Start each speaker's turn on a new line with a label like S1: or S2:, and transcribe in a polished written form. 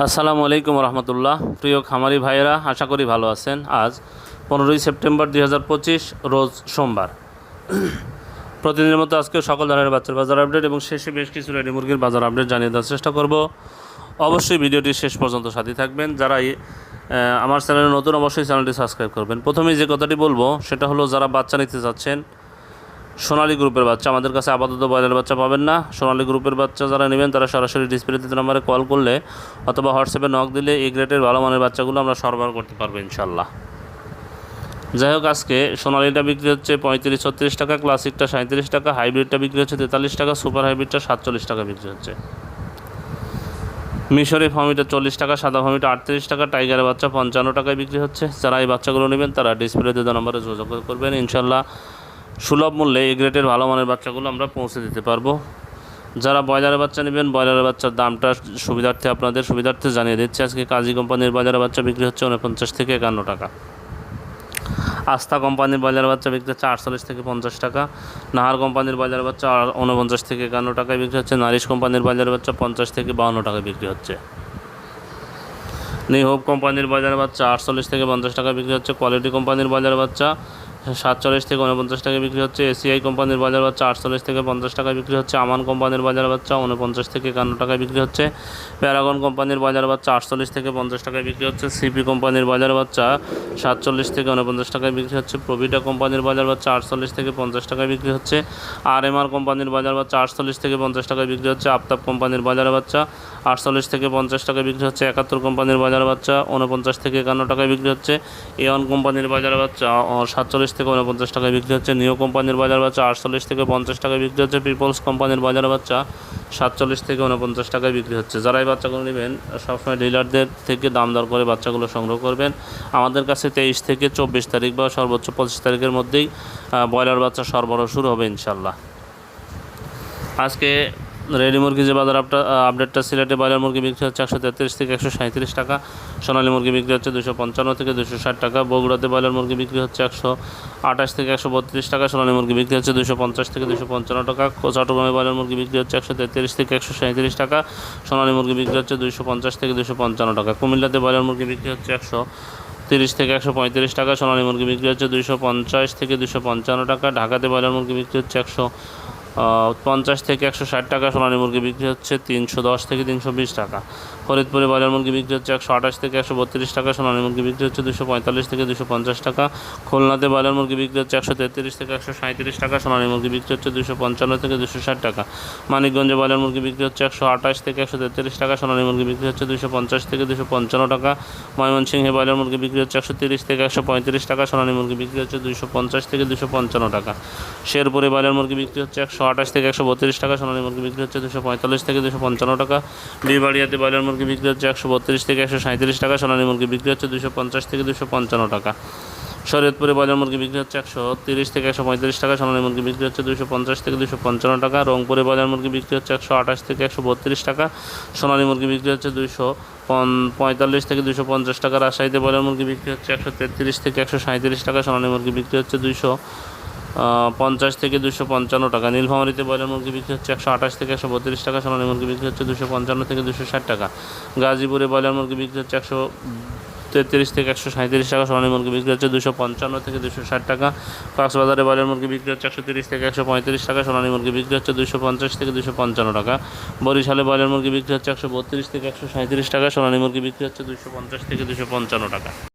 S1: আসসালামু আলাইকুম রহমতুল্লাহ। প্রিয় খামারি ভাইয়েরা, আশা করি ভালো আছেন। আজ 15ই সেপ্টেম্বর 2025 রোজ সোমবার। প্রতিদিনের মতো আজকে সকল ধরনের বাচ্চার বাজার আপডেট এবং শেষে বেশ কিছু রেডি মুরগির বাজার আপডেট জানিয়ে দেওয়ার চেষ্টা করব। অবশ্যই ভিডিওটি শেষ পর্যন্ত সাথে থাকবেন। যারা আমার চ্যানেলে নতুন, অবশ্যই চ্যানেলটি সাবস্ক্রাইব করবেন। প্রথমেই যে কথাটি বলবো সেটা হলো, যারা বাচ্চা নিতে যাচ্ছেন সোনালী গ্রুপের বাচ্চা, আমাদের কাছে আপাতত ব্রয়লার বাচ্চা পাবেন না। সোনালী গ্রুপের বাচ্চা যারা নেবেন তারা সরাসরি ডিসপ্লেতে নাম্বারে কল করলে অথবা হোয়াটসঅ্যাপে নক দিলে এই গ্রেডের ভালো মানের বাচ্চাগুলো আমরা সরবরাহ করতে পারবো ইনশাল্লাহ। যাই হোক, আজকে সোনালীটা বিক্রি হচ্ছে 35-36 টাকা, ক্লাসিকটা 37 টাকা, হাইব্রিডটা বিক্রি হচ্ছে 43 টাকা, সুপার হাইব্রিডটা 47 টাকা বিক্রি হচ্ছে। মিশরি ফার্মিটা 40 টাকা, সাদা ফার্মিটা 38 টাকা, টাইগারের বাচ্চা 55 টাকায় বিক্রি হচ্ছে। যারা এই বাচ্চাগুলো নেবেন তারা ডিসপ্লেতে নাম্বারে যোগাযোগ করবেন। ইনশাল্লাহ সুলভ মূল্যে এই গ্রেডের ভালো মানের বাচ্চাগুলো আমরা পৌঁছে দিতে পারবো। যারা ব্রয়লারের বাচ্চা নেবেন, ব্রয়লারের বাচ্চার দামটা আপনাদের সুবিধার্থে জানিয়ে দিচ্ছি। আজকে কাজী কোম্পানির ব্রয়লারের বাচ্চা বিক্রি হচ্ছে 49 থেকে 51 টাকা। আস্থা কোম্পানির ব্রয়লারের বাচ্চা বিক্রি হচ্ছে 48 থেকে 50 টাকা। নাহার কোম্পানির ব্রয়লারের বাচ্চা 49 থেকে 51 টাকায় বিক্রি হচ্ছে। নারিশ কোম্পানির ব্রয়লারের বাচ্চা 50 থেকে 52 টাকায় বিক্রি হচ্ছে। নিউ হোপ কোম্পানির ব্রয়লারের বাচ্চা 48 থেকে 50 টাকা বিক্রি হচ্ছে। কোয়ালিটি কোম্পানির ব্রয়লারের বাচ্চা 47 থেকে 49 টাকা বিক্রি হচ্ছে। এসিআই কোম্পানির বাজার বাচ্চা 48 থেকে 50 টাকায় বিক্রি হচ্ছে। আমান কোম্পানির বাজার বাচ্চা 49 থেকে 51 টাকায় বিক্রি হচ্ছে। প্যারাগন কোম্পানির বাজার বাচ্চা 48 থেকে 50 টাকায় বিক্রি হচ্ছে। সিপি কোম্পানির বাজার বাচ্চা 47 থেকে 49 টাকায় বিক্রি হচ্ছে। প্রভিটা কোম্পানির বাজার বাচ্চা 48 থেকে 50 টাকায় বিক্রি হচ্ছে। আরএমআর কোম্পানির বাজার বাচ্চা 48 থেকে 50 টাকায় বিক্রি হচ্ছে। আফতাব কোম্পানির বাজার বাচ্চা 48 থেকে 50 টাকায় বিক্রি হচ্ছে। 71 কোম্পানির বাজার বাচ্চা 49 থেকে 51 টাকায় বিক্রি হচ্ছে। এওয়ান কোম্পানির বাজার বাচ্চা 47 থেকে 49 টাকায় বিক্রি হচ্ছে। নিও কোম্পানির বাজার বাচ্চা 48 থেকে 50 টাকায় বিক্রি হচ্ছে। পিপলস কোম্পানির বাজার বাচ্চা 47 থেকে 49 টাকায় বিক্রি হচ্ছে। যারা এই বাচ্চাগুলো নেবেন সবসময় ডিলারদের থেকে দাম দর করে বাচ্চাগুলো সংগ্রহ করবেন। আমাদের কাছে 23 থেকে 24 তারিখ বা সর্বোচ্চ 25 তারিখের মধ্যেই ব্রয়লার বাচ্চা সরবরাহ শুরু হবে ইনশাল্লাহ। আজকে রেডি মুরগি যে বাজার আপডেটটা, সিলেটে ব্রয়লার মুরগি বিক্রি হচ্ছে 133 থেকে 137 টাকা। সোনালী মুরগি বিক্রি হচ্ছে 255 থেকে 260 টাকা। বগুড়াতে ব্রয়লার মুরগি বিক্রি হচ্ছে 128 থেকে 132 টাকা। সোনালী মুরগি বিক্রি হচ্ছে 250 থেকে 255 টাকা। চট্টগ্রামে ব্রয়লার মুরগি বিক্রি হচ্ছে 133 থেকে 137 টাকা। সোনালী মুরগি বিক্রি হচ্ছে 250 থেকে 255 টাকা। কুমিল্লাতে ব্রয়লার মুরগি বিক্রি হচ্ছে 130 থেকে 135 টাকা। সোনালী মুরগি বিক্রি হচ্ছে 250 থেকে 255 টাকা। ঢাকাতে ব্রয়লার মুরগি বিক্রি হচ্ছে 150 থেকে 160 টাকা। সোনালী মুরগি বিক্রি হচ্ছে 310 থেকে 320 টাকা। ফরিদপুরে ব্রয়লার মুরগি বিক্রি হচ্ছে 128 থেকে 132 টাকা। সোনালী মুরগি বিক্রি হচ্ছে 245 থেকে 250 টাকা। খুলনাতে ব্রয়লার মুরগি বিক্রি হচ্ছে 133 থেকে 137 টাকা। সোনালী মুরগি বিক্রি হচ্ছে 255 থেকে 260 টাকা। মানিকগঞ্জে ব্রয়লার মুরগি বিক্রি হচ্ছে 128 থেকে 133 টাকা। সোনালী মুরগি বিক্রি হচ্ছে 250 থেকে 255 টাকা। ময়মনসিংহে ব্রয়লার মুরগি বিক্রি হচ্ছে 130 থেকে 135 টাকা। সোনালী মুরগি বিক্রি হচ্ছে 250 থেকে 255 টাকা। শেরপুরে ব্রয়লার মুরগি বিক্রি হচ্ছে 128 থেকে 132 টাকা। সোনালী মুরগি বিক্রি হচ্ছে 245 থেকে 255 টাকা। বিবাড়িয়াতে ব্রয়লার মুরগি বিক্রি হচ্ছে 132 থেকে 137 টাকা। সোনালী মুরগি বিক্রি হচ্ছে 250 থেকে 255 টাকা। শরীয়তপুরে ব্রয়লার মুরগি বিক্রি হচ্ছে 130 থেকে 135 টাকা। সোনালী মুরগি বিক্রি হচ্ছে 250 থেকে 255 টাকা। রংপুরে ব্রয়লার মুরগি বিক্রি হচ্ছে 128 থেকে 132 টাকা। সোনালী মুরগি বিক্রি হচ্ছে 245 থেকে 250 টাকা। রাজশাহীতে ব্রয়লার মুরগি বিক্রি হচ্ছে 133 থেকে 137 টাকা। সোনালী মুরগি বিক্রি হচ্ছে 250 থেকে 255 টাকা। নীলফামারীতে ব্রয়লার মুরগি বিক্রি হচ্ছে 128 থেকে 132 টাকা। সোনালী মুরগি বিক্রি হচ্ছে 255 থেকে 260 টাকা। গাজীপুরে ব্রয়লার মুরগি বিক্রি হচ্ছে 133 থেকে 137 টাকা। সোনালী মুরগি বিক্রি হচ্ছে 255 থেকে 260 টাকা। কক্সবাজারে ব্রয়লার মুরগি বিক্রি হচ্ছে 130 থেকে 135 টাকা। সোনালী মুরগি বিক্রি হচ্ছে 250 থেকে 255 টাকা। বরিশালে ব্রয়লার মুরগি বিক্রি হচ্ছে 132 থেকে 137 টাকা। সোনালী মুরগি বিক্রি হচ্ছে 250 থেকে 255 টাকা।